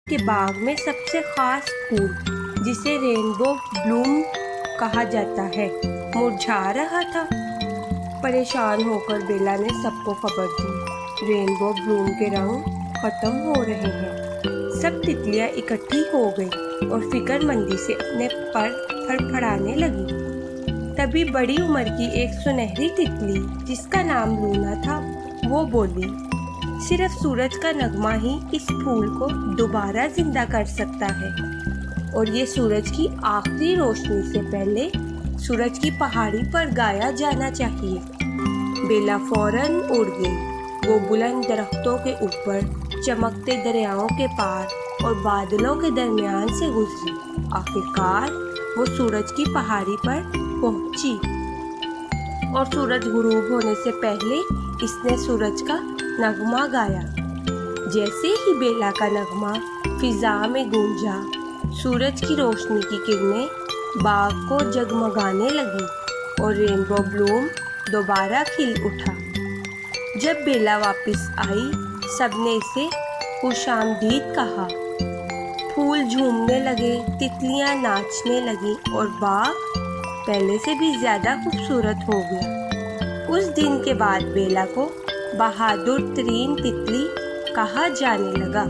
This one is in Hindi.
के बाग में सबसे खास फूल, जिसे रेनबो ब्लूम कहा जाता है, मुरझा रहा था। परेशान होकर बेला ने सबको खबर दी, रेनबो ब्लूम के रंग खत्म हो रहे हैं। सब तितलियां इकट्ठी हो गई और फिक्रमंदी से अपने पर फड़फड़ाने लगी। तभी बड़ी उम्र की एक सुनहरी तितली, जिसका नाम लूना था, वो बोली, सिर्फ सूरज का नगमा ही इस फूल को दोबारा जिंदा कर सकता है, और ये सूरज की आखिरी रोशनी से पहले सूरज की पहाड़ी पर गाया जाना चाहिए। बेला फौरन उड़ गई। वो बुलंद दरख्तों के ऊपर, चमकते दरियाओं के पार और बादलों के दरमियान से गुजरी। आखिरकार वो सूरज की पहाड़ी पर पहुंची और सूरज गुरूब होने से पहले इसने सूरज का नगमा गाया। जैसे ही बेला का नगमा फिजा में गूंजा, सूरज की रोशनी की किरणें बाग को जगमगाने लगी और रेनबो ब्लूम दोबारा खिल उठा। जब बेला वापस आई, सबने इसे खुशामदीद कहा। फूल झूमने लगे, तितलियां नाचने लगी और बाग पहले से भी ज्यादा खूबसूरत हो गया। उस दिन के बाद बेला को बहादुर तरीन तितली कहा जाने लगा।